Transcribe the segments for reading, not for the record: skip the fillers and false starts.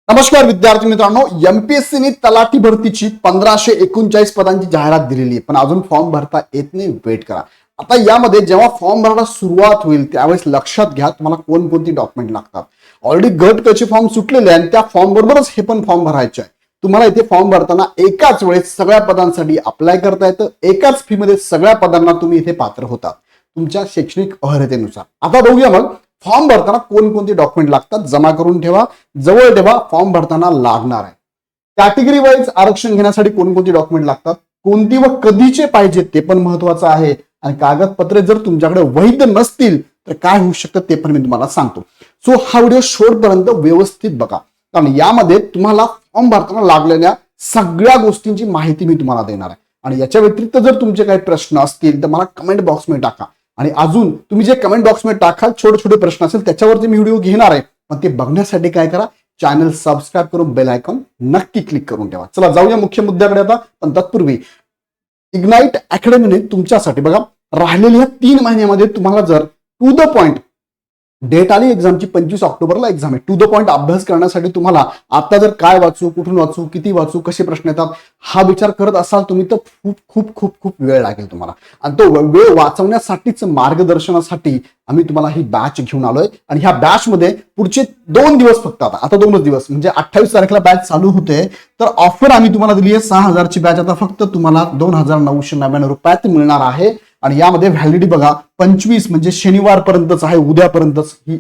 नमस्कार विद्यार्थी मित्रांनो, एमपीएससीने तलाठी भरतीची 1539 पदांची जाहिरात दिलेली आहे, पण अजून फॉर्म भरता येत नाही. वेट करा. आता यामध्ये जेव्हा फॉर्म भरायला सुरुवात होईल त्यावेळेस लक्षात घ्या तुम्हाला कोणकोणती डॉक्युमेंट लागतात. ऑलरेडी गट कचे फॉर्म सुटलेले आणि त्या फॉर्म बरोबरच हे पण फॉर्म भरायचे आहे. तुम्हाला इथे फॉर्म भरताना एकाच वेळेस सगळ्या पदांसाठी अप्लाय करता येतं. एकाच फी मध्ये सगळ्या पदांना तुम्ही इथे पात्र होतात तुमच्या शैक्षणिक अर्हतेनुसार. आता बघूया मग फॉर्म भरताना कोणकोणते डॉक्युमेंट लागतात. जमा करून ठेवा, जवळ ठेवा, फॉर्म भरताना लागणार आहे. कॅटेगरी वाईज आरक्षण घेण्यासाठी कोणकोणते डॉक्युमेंट लागतात, कोणती व कधीचे पाहिजे ते पण महत्वाचं आहे. आणि कागदपत्रे जर तुमच्याकडे वैध नसतील तर काय होऊ शकतं ते पण मी तुम्हाला सांगतो. सो हा व्हिडिओ शेवटपर्यंत व्यवस्थित बघा, कारण यामध्ये तुम्हाला फॉर्म भरताना लागलेल्या सगळ्या गोष्टींची माहिती मी तुम्हाला देणार आहे. आणि याच्या व्यतिरिक्त जर तुमचे काही प्रश्न असतील तर मला कमेंट बॉक्समध्ये टाका. आणि अजून तुम्ही जे कमेंट बॉक्समध्ये टाकाल छोटे छोटे प्रश्न असेल त्याच्यावरती मी व्हिडिओ घेणार आहे. पण ते बघण्यासाठी काय करा, चॅनल सबस्क्राईब करून बेल आयकॉन नक्की क्लिक करून ठेवा. चला जाऊया मुख्य मुद्द्याकडे आता. पण तत्पूर्वी इग्नाइट अकॅडमीने तुमच्यासाठी बघा राहिलेल्या 3 महिन्यामध्ये तुम्हाला जर टू द पॉइंट डेट आली एक्झामची 25 ऑक्टोबरला एक्झाम आहे. टू द पॉइंट अभ्यास करण्यासाठी तुम्हाला आता जर काय वाचू, कुठून वाचू, किती वाचू, कसे प्रश्न येतात हा विचार करत असाल तुम्ही तर खूप खूप खूप खूप वेळ लागेल तुम्हाला. आणि तो वेळ वाचवण्यासाठीच मार्गदर्शनासाठी आम्ही तुम्हाला ही बॅच घेऊन आलोय. आणि ह्या बॅच मध्ये पुढचे 2 दिवस फक्त, आता 2च दिवस म्हणजे 28 तारखेला बॅच चालू होते. तर ऑफर आम्ही तुम्हाला दिली आहे 6000ची बॅच आता फक्त तुम्हाला 2999 रुपयात मिळणार आहे. आणि यामध्ये व्हॅलिडिटी बघा 25 म्हणजे शनिवारपर्यंतच आहे, उद्यापर्यंतच ही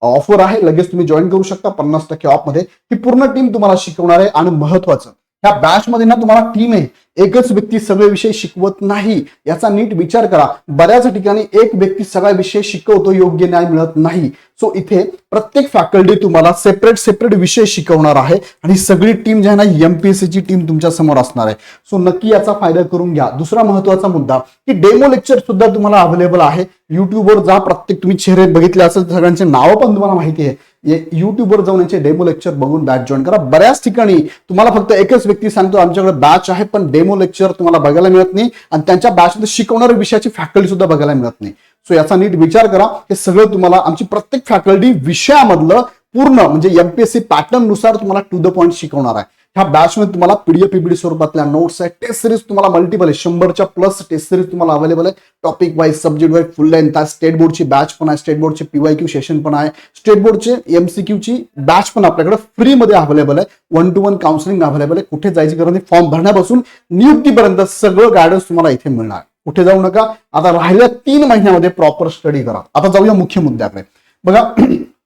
ऑफर आहे. लगेच तुम्ही जॉईन करू शकता 50% ऑफ मध्ये. ही पूर्ण टीम तुम्हाला शिकवणार आहे. आणि महत्वाचं ह्या बॅच मध्ये ना तुम्हाला टीम आहे, एकच व्यक्ती सगळे विषय शिकवत नाही. याचा नीट विचार करा. बऱ्याच ठिकाणी एक व्यक्ती सगळा विषय शिकवतो, योग्य न्याय मिळत नाही. सो इथे प्रत्येक फॅकल्टी तुम्हाला सेपरेट विषय शिकवणार आहे. आणि सगळी टीम जी आहे ना एमपीएससी ची टीम तुमच्या समोर असणार आहे. सो नक्की याचा फायदा करून घ्या. दुसरा महत्वाचा मुद्दा की डेमो लेक्चर सुद्धा तुम्हाला अवेलेबल आहे. युट्यूबवर जा, प्रत्येक तुम्ही चेहरे बघितले असेल सगळ्यांचे नावं पण तुम्हाला माहिती आहे. युट्यूबवर जाऊन यांचे डेमो लेक्चर बघून बॅच जॉईन करा. बऱ्याच ठिकाणी तुम्हाला फक्त एकच व्यक्ती सांगतो आमच्याकडे बॅच आहे, पण डेमो लेक्चर तुम्हाला बघायला मिळत नाही. आणि त्यांच्या बॅचमध्ये शिकवणाऱ्या विषयाची फॅकल्टी सुद्धा बघायला मिळत नाही. सो याचा नीट विचार करा. हे सगळं तुम्हाला आमची प्रत्येक फॅकल्टी विषयामधलं पूर्ण म्हणजे एमपीएससी पॅटर्न नुसार तुम्हाला टू द पॉइंट शिकवणार आहे. ह्या बॅच मध्ये तुम्हाला पीडीएफ पीपीटी स्वरूपातल्या नोट्स आहे. टेस्ट सिरीज तुम्हाला मल्टिपल आहे, 100च्या प्लस टेस्ट सिरीज तुम्हाला अवेलेबल आहे. Topic wise, subject wise full length आहे. स्टेट बोर्डची बॅच पण आहे, स्टेट बोर्डचे पीवायक्यू सेशन पण आहे, स्टेट बोर्डचे एमसीक्यूची बॅच पण आपल्याकडे फ्री मध्ये अवेलेबल आहे. 1-to-1 काउन्सिलिंग अवेलेबल आहे. कुठे जायची गरज नाही. फॉर्म भरण्यापासून नियुक्तीपर्यंत सगळं गायडन्स तुम्हाला इथे मिळणार. कुठे जाऊ नका. आता राहिल्या 3 महिन्यामध्ये प्रॉपर स्टडी करा. आता जाऊया मुख्य मुद्द्याकडे. बघा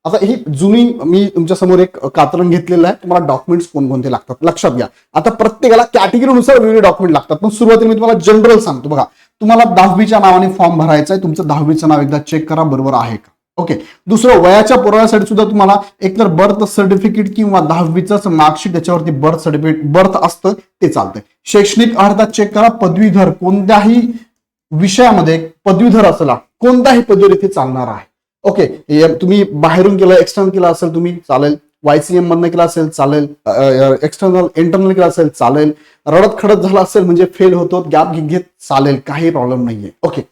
आता ही जुनी मी तुमच्या समोर एक कात्रण घेतलेलं आहे. तुम्हाला डॉक्युमेंट्स कोणकोणते लागतात लक्षात घ्या. आता प्रत्येकाला कॅटेगरीनुसार वेगळे डॉक्युमेंट लागतात, पण सुरुवातीला मी तुम्हाला जनरल सांगतो. बघा तुम्हाला 10वीच्या नावाने फॉर्म भरायचा आहे. तुमचं 10वीचं नाव एकदा चेक करा बरोबर आहे का. ओके. दुसरं वयाच्या पुराव्यासाठी सुद्धा तुम्हाला एकतर बर्थ सर्टिफिकेट किंवा 10वीच मार्कशीट त्याच्यावरती बर्थ सर्टिफिकेट बर्थ असतं ते चालतंय. शैक्षणिक अर्हता चेक करा. पदवीधर कोणत्याही विषयामध्ये पदवीधर असला कोणताही पदवीधर इथे चालणार आहे. ओके. तुम्ही बाहेरून केलं, एक्सटर्नल केलं असेल तुम्ही चालेल, वायसीएम मधनं केला असेल चालेल, एक्सटर्नल इंटरनल केला असेल चालेल, रडत खडत झाला असेल म्हणजे फेल होतो गॅप घेत चालेल, काही प्रॉब्लेम नाहीये. ओके.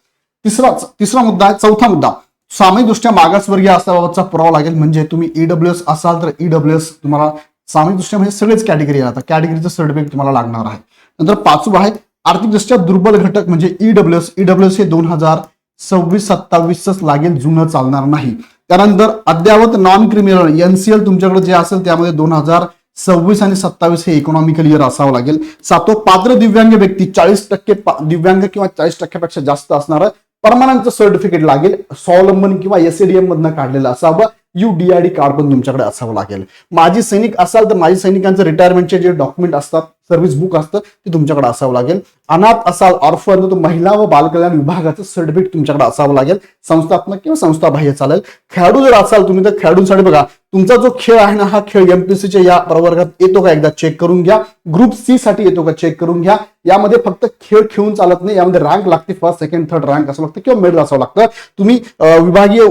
तिसरा मुद्दा आहे. चौथा मुद्दा सामाजिक दृष्ट्या मागासवर्गीय असल्याबाबतचा पुरावा लागेल. म्हणजे तुम्ही ईडब्ल्यूएस असाल तर ईडब्ल्यूएस तुम्हाला सामाजिक दृष्ट्या म्हणजे सगळेच कॅटेगरी आहे. कॅटेगरीचं सर्टिफिकेट तुम्हाला लागणार आहे. नंतर 5वं आहे आर्थिकदृष्ट्या दुर्बल घटक म्हणजे ईडब्ल्यूएस हे 2026-27 लागेल, जुनं चालणार नाही. त्यानंतर अद्यावत नॉन क्रिमिनल एनसीएल तुमच्याकडे जे असेल त्यामध्ये 2026 आणि 27 हे इकॉनॉमिकल इयर असावं लागेल. 7वं पात्र दिव्यांग व्यक्ती 40% दिव्यांग किंवा 40% जास्त असणार परमनंटचं सर्टिफिकेट लागेल. स्वावलंबन किंवा एसएडीएम मधनं काढलेलं असावं. UDID कार्ड पण तुमच्याकडे असावं लागेल. माजी सैनिक असाल तर माजी सैनिकांचं रिटायरमेंटचे जे डॉक्युमेंट असतात, सर्व्हिस बुक असतं ते तुमच्याकडे असावं लागेल. अनाथ असाल ऑर्फन तर महिला व बालकल्याण विभागाचं सर्टिफिकेट तुमच्याकडे असावं लागेल. संस्थात्मक किंवा संस्थाबाह्य चालेल. खेळाडू जर असाल तुम्ही तर खेळाडूंसाठी बघा तुमचा जो खेळ आहे ना हा खेळ एमपीएससीच्या या प्रवर्गात येतो का एकदा चेक करून घ्या. ग्रुप सी साठी येतो का चेक करून घ्या. यामध्ये फक्त खेळ खेळून चालत नाही, यामध्ये रँक लागते. फर्स्ट, सेकंड, थर्ड रँक असावं लागतं किंवा मेडल असावं लागतं. तुम्ही विभागीय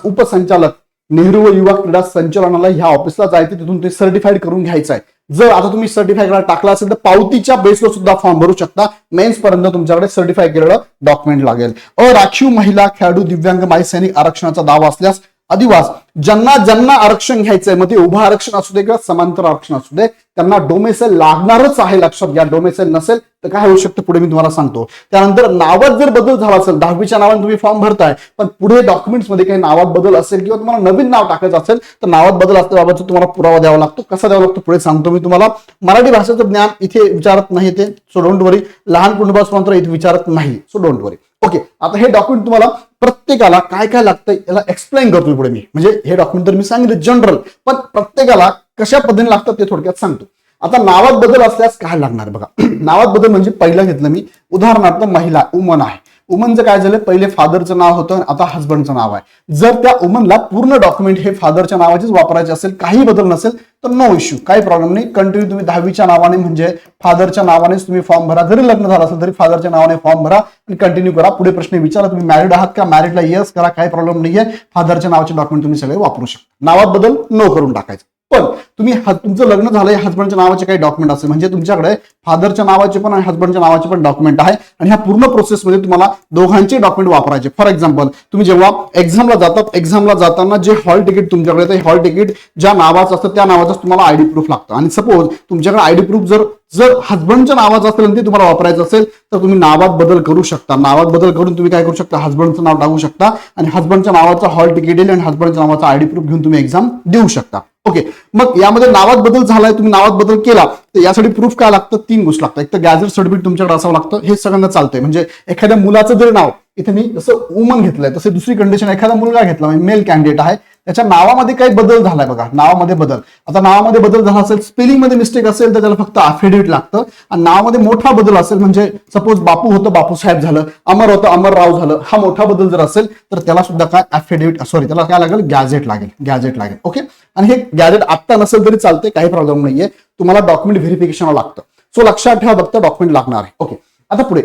उपसंचालक नेहरू व युवा क्रीडा संचालनालय ह्या ऑफिसला जायचं, तिथून ते सर्टिफाईड करून घ्यायचं आहे. जर आता तुम्ही सर्टिफाय करायला टाकला असेल तर पावतीच्या बेसवर सुद्धा फॉर्म भरू शकता. मेन्स पर्यंत तुमच्याकडे सर्टिफाय केलेलं डॉक्युमेंट लागेल. अराखीव महिला खेळाडू दिव्यांग माजी सैनिक आरक्षणाचा दावा असल्यास अधिवास, ज्यांना ज्यांना आरक्षण घ्यायचंय, मग ते उभं आरक्षण असू दे किंवा समांतर आरक्षण असू दे, त्यांना डोमेसाईल लागणारच आहे, लक्षात घ्या. डोमेसाईल नसेल तर काय होऊ शकतं पुढे मी तुम्हाला सांगतो. त्यानंतर नावात जर बदल झाला असेल, 10वीच्या नावाने तुम्ही फॉर्म भरताय पण पुढे डॉक्युमेंट्समध्ये काही नावात बदल असेल किंवा तुम्हाला नवीन नाव टाकायचं असेल तर नावात बदल असल्याबाबतचा तुम्हाला पुरावा द्यावा लागतो. कसा द्यावा लागतो पुढे सांगतो मी तुम्हाला. मराठी भाषेचं ज्ञान इथे विचारत नाही ते, सो डोंट वरी. लहान कुटुंबात इथे विचारत नाही, सो डोंट वरी. ओके, आता हे डॉक्युमेंट तुम्हाला प्रत्येकाला काय काय लागतं याला एक्सप्लेन करतो पुढे मी. म्हणजे हे डॉक्युमेंट तर मी सांगितलं जनरल, पण प्रत्येकाला कशा पद्धतीने लागतात ते थोडक्यात सांगतो. आता नावात बदल असल्यास काय लागणार बघा. नावात बदल म्हणजे पहिलं घेतलं मी उदाहरणार्थ महिला, वुमन आहे. वुमनचं काय झालं, पहिले फादरचं नाव होतं, आता हजबंडचं नाव आहे. जर त्या वुमनला पूर्ण डॉक्युमेंट हे फादरच्या नावाचेच वापरायचे असेल, काही बदल नसेल तर नो इश्यू, काही प्रॉब्लेम नाही. कंटिन्यू तुम्ही 10वीच्या नावाने म्हणजे फादरच्या नावानेच तुम्ही फॉर्म भरा. जरी लग्न झालं असेल तरी फादरच्या नावाने फॉर्म भरा आणि कंटिन्यू करा. पुढे प्रश्न विचारा तुम्ही मॅरिड आहात का, मॅरिडला येस करा, काही प्रॉब्लेम नाहीये. फादरच्या नावाचे डॉक्युमेंट तुम्ही सगळे वापरू शकता. नावात बदल नो करून टाकायचं. पण तुम्ही तुमचं लग्न झालंय, हजबंडच्या नावाचे काही डॉक्युमेंट असेल, म्हणजे तुमच्याकडे फादरच्या नावाचे पण आणि हजबंडच्या नावाचे पण डॉक्युमेंट आहे आणि ह्या पूर्ण प्रोसेसमध्ये तुम्हाला दोघांचे डॉक्युमेंट वापरायचे. फॉर एक्झाम्पल तुम्ही जेव्हा एक्झामला जातात, एक्झामला जाताना जे हॉल तिकीट तुमच्याकडे येतं, हॉल तिकीट ज्या नावाचं असतं त्या नावाचं तुम्हाला आयडी प्रूफ लागतं. आणि सपोज तुमच्याकडे आयडी प्रूफ जर हजबंडच्या नावाचं असेल आणि ते तुम्हाला वापरायचं असेल तर तुम्ही नावात बदल करू शकता. नावात बदल करून तुम्ही काय करू शकता, हजबंडचं नाव टाकू शकता आणि हजबंडच्या नावाचं हॉल तिकीट येईल आणि हजबंडच्या नावाचा आयडी प्रूफ घेऊन तुम्ही एक्झाम देऊ शकता. ओके, मग यामध्ये नावात बदल झालाय, तुम्ही नावात बदल केला तर यासाठी प्रूफ काय लागतं, 3 गोष्टी लागतात. एक तर गॅझेट सर्टिफिकेट तुमच्याकडे असावं लागतं, हे सगळ्यांना चालतंय. म्हणजे एखाद्या मुलाचं जर नाव, इथे मी जसं वुमन घेतलंय तसे दुसरी कंडिशन, एखादा मुलगा घेतला म्हणजे मेल कॅन्डिडेट आहे, त्याच्या नावामध्ये काही बदल झालाय बघा, नावामध्ये बदल. आता नावामध्ये बदल झाला असेल, स्पेलिंग मध्ये मिस्टेक असेल तर त्याला फक्त अफिडेविट लागतं. आणि नावामध्ये मोठा बदल असेल, म्हणजे सपोज बापू होतं बापू साहेब झालं, अमर होतं अमरराव झालं, हा मोठा बदल जर असेल तर त्याला सुद्धा काय अफिडेविट, त्याला काय लागेल, गॅझेट लागेल. ओके, आणि हे गॅझेट आत्ता नसेल तरी चालते, काही प्रॉब्लेम नाहीये. तुम्हाला डॉक्युमेंट व्हेरिफिकेशन लागतं, सो लक्षात ठेवा फक्त डॉक्युमेंट लागणार आहे. ओके, आता पुढे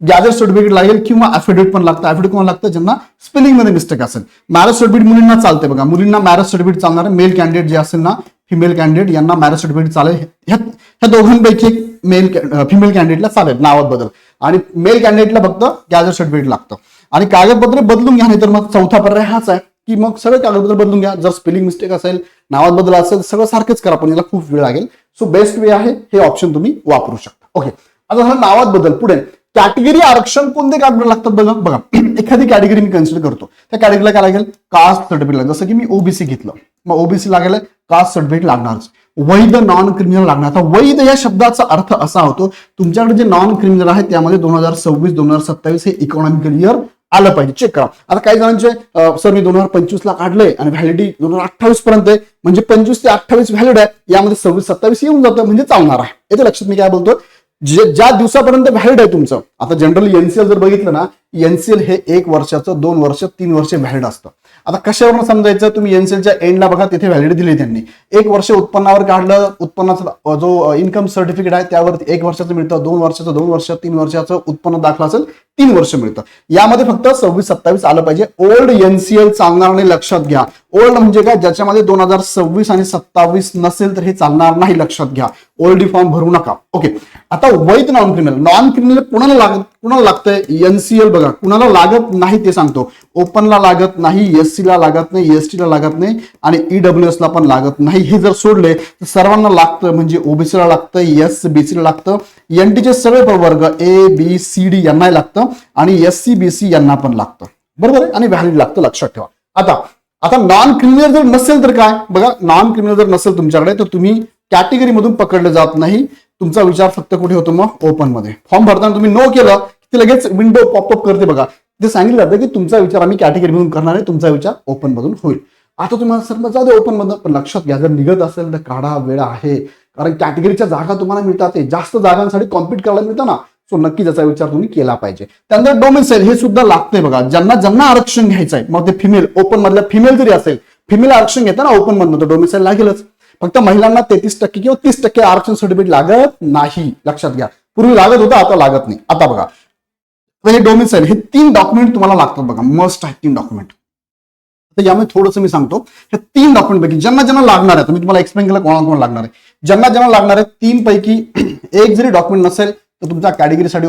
गॅझेट सर्टिफिकेट लागेल किंवा अफिडेविट पण लागतं. अफिडेविट कोण लागतं, ज्यांना स्पेलिंग मध्ये मिस्टेक असेल. मॅरेज सर्टिफिकेट मुलींना चालते बघा, मुलींना मॅरेज सर्टिफिकेट चालणार आहे. मेल कॅन्डिडेट जे असेल ना, फिमेल कॅन्डिडेट यांना मॅरेज सर्टिफिकेट चालेल. ह्या दोघांपैकी फिमेल कॅन्डिडेटला चालेल नावात बदल, आणि मेल कॅन्डिडेटला फक्त गॅझेट सर्टिफिकेट लागतं. आणि कागदपत्र बदलून घ्या, नाही तर मग चौथा पर्याय हाच आहे की मग सगळे कागदपत्र बदलून घ्या. जर स्पेलिंग मिस्टेक असेल, नावात बदल असेल, सगळं सारखंच करा, पण याला खूप वेळ लागेल. सो बेस्ट वे आहे, हे ऑप्शन तुम्ही वापरू शकता. ओके, आता हा नावात बदल. पुढे कॅटेगरी आरक्षण कोणते कागद लागतात बघा. एखादी कॅटेगरी मी कन्सिडर करतो, त्या कॅटेगरीला काय लागेल, कास्ट सर्टिफिकेट लागेल. जसं की मी ओबीसी घेतलं, मग ओबीसी लागेल कास्ट सर्टिफिकेट लागणारच. वैध नॉन क्रिमिनल लागणार. आता वैध या शब्दाचा अर्थ असा होतो, तुमच्याकडे जे नॉन क्रिमिनल आहे त्यामध्ये 2026-2027 हे इकॉनॉमिकल इयर आलं पाहिजे, चेक करा. आता काही जणांचे सर मी 2025 ला काढलंय आणि व्हॅलिडिटी 2028 पर्यंत आहे, म्हणजे 25 ते 28 व्हॅलिड आहे, यामध्ये 26-27 येऊन जातं, म्हणजे चालणार आहे. याच्या लक्षात मी काय बोलतो, ज्या दिवसापर्यंत व्हॅलिड आहे तुमचं. आता जनरली एनसीएल जर बघितलं ना, एनसीएल हे 1 वर्षाचं, 2 वर्ष, 3 वर्ष व्हॅलिड असतं. आता कशावरून समजायचं, तुम्ही एनसीएलच्या एंडला बघा, तिथे व्हॅलिडिटी दिली त्यांनी. 1 वर्ष उत्पन्नावर काढलं, उत्पन्नाचा जो इन्कम सर्टिफिकेट आहे त्यावरती 1 वर्षाचं मिळतं, 2 वर्षाचं 2 वर्ष, 3 वर्षाचं उत्पन्न दाखला असेल 3 वर्ष मिळतं. यामध्ये फक्त 26-27 आलं पाहिजे. ओल्ड एनसीएल चालणार नाही, लक्षात घ्या. ओल्ड म्हणजे काय, ज्याच्यामध्ये 2026 आणि 27 नसेल तर हे चालणार नाही, लक्षात घ्या. ओल्ड फॉर्म भरू नका. ओके, आता वैध नॉन क्रिमिनल कुणाला लागतंय, एनसीएल बघा, कुणाला लागत नाही ते सांगतो. ओपनला लागत नाही, एससी ला लागत नाही, एसटी ला लागत नाही आणि ईडब्ल्यूएस ला पण लागत नाही. हे जर सोडले तर सर्वांना लागतं, म्हणजे ओबीसी ला लागतं, एसबीसी ला लागतं, एनटीचे सगळे प्रवर्ग ABCD यांना लागतं आणि SCBC यांना पण लागतं, बरोबर आहे, आणि व्हॅलिड लागतं, लक्षात ठेवा. आता नॉन क्रिमिनल जर नसेल तर काय बघा, नॉन क्रिमिनल जर नसेल तुमच्याकडे तर तुम्ही कॅटेगरी मधून पकडले जात नाही. तुमचा विचार फक्त कुठे होतो, मग ओपन मध्ये. फॉर्म भरताना तुम्ही नो केलं की लगेच विंडो पॉपअप करते बघा, ते सांगितलं जातं की तुमचा विचार आम्ही कॅटेगरी मधून करणार आहे, तुमचा विचार ओपन मधून होईल. आता तुम्हाला सर जाऊ दे ओपन मधून, पण लक्षात घ्या, जर निघत असेल तर काढा, वेळ आहे. कारण कॅटेगरीच्या जागा तुम्हाला मिळतात, जास्त जागांसाठी कॉम्पिट करायला मिळतं ना, सो नक्की त्याचा विचार तुम्ही केला पाहिजे. त्यानंतर डोमेसाईल हे सुद्धा लागतंय बघा, ज्यांना आरक्षण घ्यायचं आहे, मग ते फिमेल, ओपन मधल्या फिमेल जरी असेल, फिमेल आरक्षण घेता ना ओपन मधनं, तर डोमेसाईल लागेलच. फक्त महिलांना 33% किंवा 30% आरक्षण सर्टिफिकेट लागत नाही, लक्षात घ्या. पूर्वी लागत होतं, आता लागत नाही. आता बघा, हे डोमेसाईल, हे 3 डॉक्युमेंट तुम्हाला लागतात बघा, मस्ट आहे 3 डॉक्युमेंट. तर यामध्ये थोडंसं मी सांगतो, हे 3 डॉक्युमेंट पैकी ज्यांना लागणार आहे, मी तुम्हाला एक्सप्लेन केलं कोणाला लागणार आहे. ज्यांना लागणार आहे 3 पैकी एक जरी डॉक्युमेंट नसेल तर तुमचा कॅटेगरीसाठी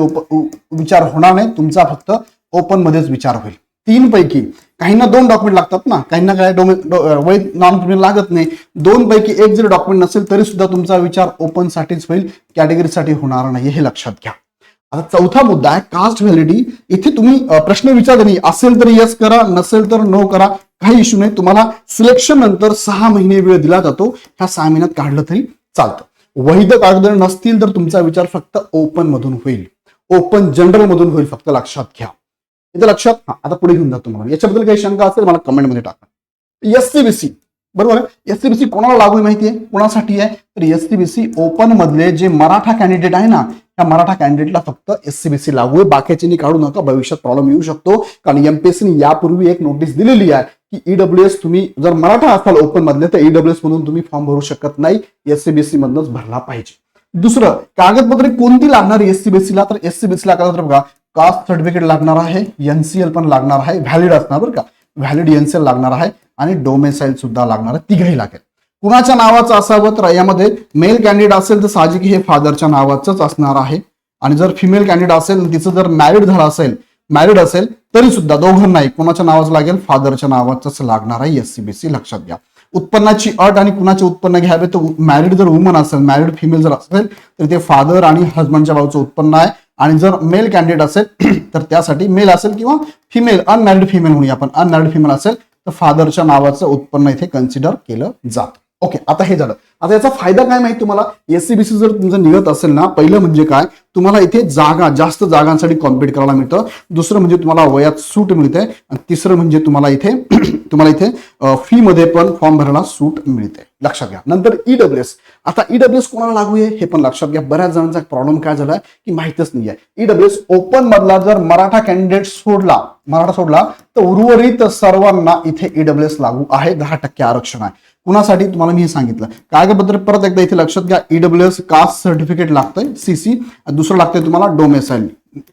विचार होणार नाही, तुमचा फक्त ओपन मध्येच विचार होईल. तीन पैकी काहींना 2 डॉक्युमेंट लागतात ना, काहींना काय वैध नॉन क्रिमिनल लागत नाही. 2 पैकी एक जर डॉक्युमेंट नसेल तरी सुद्धा तुमचा विचार ओपन साठीच होईल, कॅटेगरीसाठी होणार नाही, हे लक्षात घ्या. आता चौथा मुद्दा आहे कास्ट व्हॅलिडिटी. इथे तुम्ही प्रश्न विचारले नाही, असेल तर यस करा, नसेल तर नो करा, काही इश्यू नाही. तुम्हाला सिलेक्शन नंतर 6 महिने वेळ दिला जातो, ह्या 6 महिन्यात काढलं तरी चालतं. वैध कागदपत्र नसतील तर तुमचा विचार फक्त ओपन मधून होईल, ओपन जनरल मधून होईल, फक्त लक्षात घ्या. इथे लक्षात. आता पुढे घेऊन जातो तुम्हाला, याच्याबद्दल काही शंका असेल मला कमेंटमध्ये टाका. एससीबीसी बरोबर आहे. एससीबीसी कोणाला लागू आहे माहिती आहे, कोणासाठी आहे तर एससीबीसी ओपन मधले जे मराठा कॅन्डिडेट आहे ना, त्या मराठा कॅन्डिडेटला फक्त एससीबीसी लागू आहे, बाकीच्यांनी काढू नका, भविष्यात प्रॉब्लेम येऊ शकतो. कारण एमपीएससीने यापूर्वी एक नोटीस दिलेली आहे की ईडब्ल्यूएस तुम्ही जर मराठा असाल ओपन मधले तर ईडब्ल्यूएस मधून तुम्ही फॉर्म भरू शकत नाही, एससीबीसी मधूनच भरला पाहिजे. दुसरं, कागदपत्रे कोणती लागणार एससीबीसीला तर एससीबीसीला कागदपत्र बघा, कास्ट सर्टिफिकेट लागणार आहे, एनसीएल पण लागणार आहे, व्हॅलिड असणार बरं का, व्हॅलिड एनसीएल लागणार आहे आणि डोमेसाईल सुद्धा लागणार आहे, तिघही लागेल. कुणाच्या नावाचं असावं तर यामध्ये मेल कॅन्डिडेट असेल तर साहजिक हे फादरच्या नावाचंच असणार आहे, आणि जर फिमेल कॅन्डिडेट असेल तिचं जर मॅरिड असेल तरी सुद्धा दोघांनाही कोणाच्या नावाचं लागेल, फादरच्या नावाचंच लागणार आहे. एससीबीसी लक्षात घ्या. उत्पन्नाची अट आणि कुणाचे उत्पन्न घ्यावे तर मॅरिड जर वुमन असेल, मॅरिड फिमेल जर असेल तर ते फादर आणि हजबंडच्या भावाचं उत्पन्न आहे, आणि जर मेल कॅन्डिडेट असेल तर त्यासाठी मेल असेल किंवा फिमेल अनमॅरिड फिमेल म्हणूया आपण, अनमॅरिड फिमेल असेल तर फादरच्या नावाचं उत्पन्न इथे कन्सिडर केलं जातं. ओके, आता हे झालं. आता याचा फायदा काय माहिती तुम्हाला, एससीबीसी जर तुमचं निघत असेल ना, पहिलं म्हणजे काय, तुम्हाला इथे जास्त जागांसाठी कॉम्पिट करायला मिळतं. दुसरं म्हणजे तुम्हाला वयात सूट मिळते, आणि तिसरं म्हणजे तुम्हाला इथे फी मध्ये पण फॉर्म भरायला सूट मिळते, लक्षात घ्या. नंतर ईडब्ल्यूएस. आता ईडब्ल्यूएस कोणाला लागू आहे हे पण लक्षात घ्या. बऱ्याच जणांचा प्रॉब्लेम काय झालाय की माहितच नाहीये. ईडब्ल्यूएस ओपन मधला जर मराठा कॅन्डिडेट सोडला तर उर्वरित सर्वांना इथे ईडब्ल्यूएस लागू आहे. 10% आरक्षण आहे. कुणासाठी तुम्हाला मी हे सांगितलं. कागदपत्र परत एकदा इथे लक्षात घ्या. ईडब्ल्यूएस कास्ट सर्टिफिकेट लागतंय सीसी, दुसरं लागतंय तुम्हाला डोमेसाईल.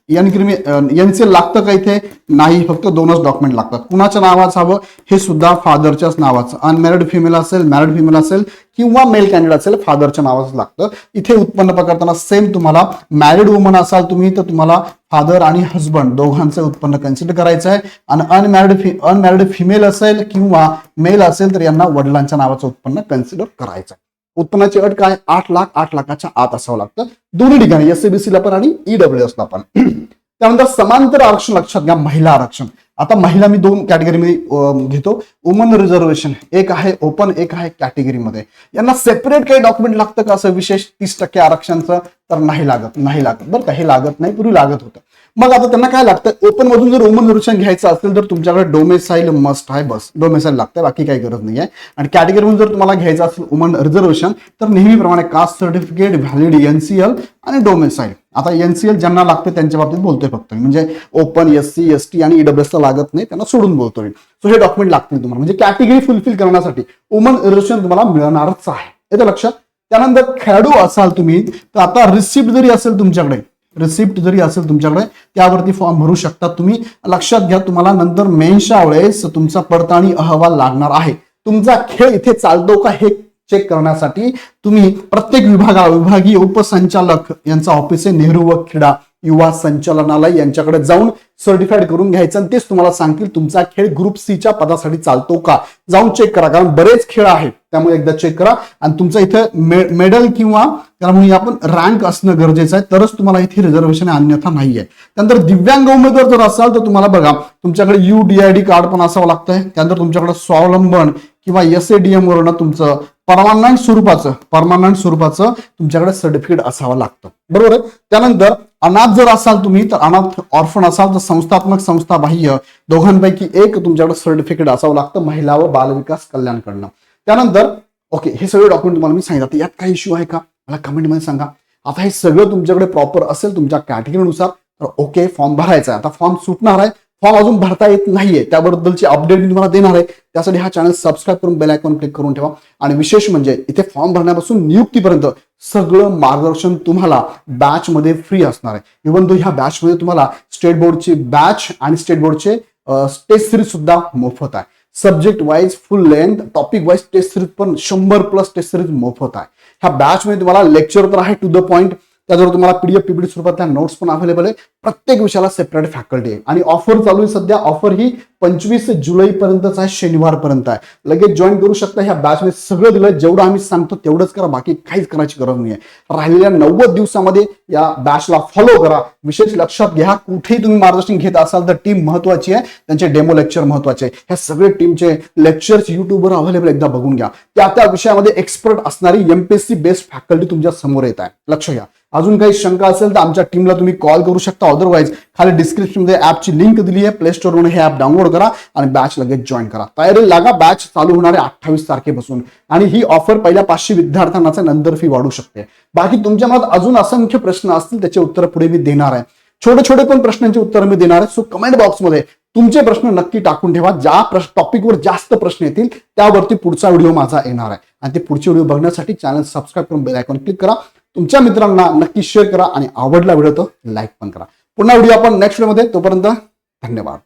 एनसीएल लागतं का इथे नाही, फक्त 2च डॉक्युमेंट लागतात. कुणाच्या नावाचं हवं हे सुद्धा फादरच्याच नावाचं, अनमॅरिड फिमेल असेल, मॅरिड फिमेल असेल किंवा मेल कॅन्डिडेट असेल फादरच्या नावाचं लागतं. इथे उत्पन्न पकडताना सेम तुम्हाला मॅरिड वुमन असाल तुम्ही तर तुम्हाला फादर आणि हजबंड दोघांचं उत्पन्न कन्सिडर करायचं आहे, आणि अनमॅरिड फिमेल असेल किंवा मेल असेल तर यांना वडिलांच्या नावाचं उत्पन्न कन्सिडर करायचं आहे. उत्पन्नाची अट काय, 8 लाख 8 लाखाच्या आत असावं लागतं दोन्ही ठिकाणी, एससीबीसीला पण आणि ईडब्ल्यूएसला पण. त्यानंतर समांतर आरक्षण लक्षात घ्या. महिला आरक्षण. आता महिला मी 2 कॅटेगरीमध्ये घेतो. वुमन रिझर्वेशन एक आहे ओपन, एक आहे कॅटेगरीमध्ये. यांना सेपरेट काही डॉक्युमेंट लागतं का असं विशेष 30% आरक्षणचं तर नाही लागत बरं का, हे लागत नाही, पूर्वी लागत होतं. मग आता त्यांना काय लागतं, ओपन मधून जर वुमन रिझर्वेशन घ्यायचं असेल तर तुमच्याकडे डोमेसाईल मस्ट आहे, बस डोमेसाईल लागतं, बाकी काही गरज नाही आहे. आणि कॅटेगरीमधून जर तुम्हाला घ्यायचं असेल वुमन रिझर्वेशन तर नेहमीप्रमाणे कास्ट सर्टिफिकेट, व्हॅलिड एनसीएल आणि डोमेसाईल. आता एनसीएल ज्यांना लागते त्यांच्या बाबतीत बोलतोय फक्त, म्हणजे ओपन, एससी, एसटी आणि ईडब्ल्यूएसला लागत नाही, त्यांना सोडून बोलतोय. सो हे डॉक्युमेंट लागतील तुम्हाला, म्हणजे कॅटेगरी फुलफिल करण्यासाठी वुमन रिझर्वेशन तुम्हाला मिळणारच आहे, येतं लक्षात. त्यानंतर खेळाडू असाल तुम्ही तर आता रिसिप्ट जरी असेल तुमच्याकडे त्यावरती फॉर्म भरू शकता तुम्ही. लक्षात घ्या, तुम्हाला नंतर मेन्सच्या वेळेस तुमचा पडताळणी अहवाल लागणार आहे. तुमचा खेळ इथे चालतो का हे चेक करण्यासाठी तुम्ही प्रत्येक विभागीय उपसंचालक यांचा ऑफिस आहे, नेहरू व क्रीडा युवा संचालनालय यांच्याकडे जाऊन सर्टिफाईड करून घ्यायचं, आणि तेच तुम्हाला सांगतील तुमचा खेळ ग्रुप सीच्या पदासाठी चालतो का. जाऊन चेक करा, कारण बरेच खेळ आहेत त्यामुळे एकदा चेक करा. आणि तुमचं इथे मेडल किंवा त्याला म्हणून आपण रँक असणं गरजेचं आहे, तरच तुम्हाला इथे रिझर्वेशन, अन्यथा नाहीये. त्यानंतर दिव्यांग उमेदवार जर असाल तर तुम्हाला बघा तुमच्याकडे UDID कार्ड पण असावं लागतंय. त्यानंतर तुमच्याकडे स्वावलंबन किंवा SADM वरून तुमचं परमानंट स्वरूपाचं तुमच्याकडे सर्टिफिकेट असावं लागतं, बरोबर आहे. त्यानंतर अनाथ जर असाल तुम्ही तर अनाथ ऑर्फन असाल तर संस्थात्मक संस्था बाह्य दोघांपैकी एक तुमच्याकडे सर्टिफिकेट असावं लागतं महिला व बालविकास कल्याणकडनं. त्यानंतर ओके, हे सगळे डॉक्युमेंट तुम्हाला मी सांगितलं. यात काही इश्यू आहे का मला कमेंटमध्ये सांगा. आता हे सगळं तुमच्याकडे प्रॉपर असेल तुमच्या कॅटेगरीनुसार तर ओके, फॉर्म भरायचा आहे. आता फॉर्म सुटणार आहे, फॉर्म अजून भरता येत नाहीये, त्याबद्दलची अपडेट मी तुम्हाला देणार आहे. त्यासाठी हा चॅनल सबस्क्राईब करून बेल आयकॉन क्लिक करून ठेवा. आणि विशेष म्हणजे इथे फॉर्म भरण्यापासून नियुक्तीपर्यंत सगळं मार्गदर्शन तुम्हाला बॅच मध्ये फ्री असणार आहे. इव्हन दो ह्या बॅच मध्ये तुम्हाला स्टेट बोर्डची बॅच आणि स्टेट बोर्डचे टेस्ट सिरीज सुद्धा मोफत आहे. Subject wise full length, topic wise test series पण 100+ टेस्ट सिरीज मोफत आहे. ह्या बॅच मध्ये तुम्हाला लेक्चर तर आहे टू द पॉइंट, त्याच्यावर तुम्हाला पीडीएफ पीपीटी स्वरूपातल्या नोट्स पण अवेलेबल आहे. प्रत्येक विषयाला सेपरेट फॅकल्टी आहे आणि ऑफर चालू आहे सध्या. ऑफर ही 25 जुलैपर्यंतच आहे, शनिवारपर्यंत आहे. लगेच जॉईन करू शकता. ह्या बॅचमध्ये सगळं दिलं, जेवढं आम्ही सांगतो तेवढंच करा, बाकी काहीच करायची गरज नाही आहे. राहिलेल्या 90 दिवसामध्ये या बॅचला फॉलो करा. विशेष लक्षात घ्या, कुठेही तुम्ही मार्गदर्शन घेत असाल तर टीम महत्वाची आहे, त्यांचे डेमो लेक्चर महत्वाचे आहे. ह्या सगळे टीमचे लेक्चर्स युट्यूबवर अवेलेबल, एकदा बघून घ्या. त्या विषयामध्ये एक्सपर्ट असणारी एमपीएससी बेस्ड फॅकल्टी तुमच्या समोर येत आहे, लक्ष घ्या. अजून काही शंका असेल तर आमच्या टीमला तुम्ही कॉल करू शकता. अदरवाईज खाली डिस्क्रिप्शनमध्ये ऍपची लिंक दिली आहे, प्ले स्टोरवरून हे ऍप डाउनलोड करा आणि बॅच लगेच जॉईन करा. तयारी लागा, बॅच चालू होणार आहे 28 तारखेपासून आणि ही ऑफर पहिल्या 500 विद्यार्थ्यांनाच, नंतर फी वाढू शकते. बाकी तुमच्या मनात अजून असंख्य प्रश्न असतील, त्याचे उत्तर पुढे मी देणार आहे. छोटे छोटे पण प्रश्नांची उत्तर मी देणार आहे. सो कमेंट बॉक्समध्ये तुमचे प्रश्न नक्की टाकून ठेवा. ज्या टॉपिकवर जास्त प्रश्न येतील त्यावरती पुढचा व्हिडिओ माझा येणार आहे. आणि ते पुढचे व्हिडिओ बघण्यासाठी चॅनल सबस्क्राईब करून बेल आयकॉन क्लिक करा. तुमच्या मित्रांना नक्की शेअर करा आणि आवडला व्हिडिओ तर लाईक पण करा. पुन्हा व्हिडिओ आपण नेक्स्ट व्हिडिओमध्ये, तोपर्यंत धन्यवाद.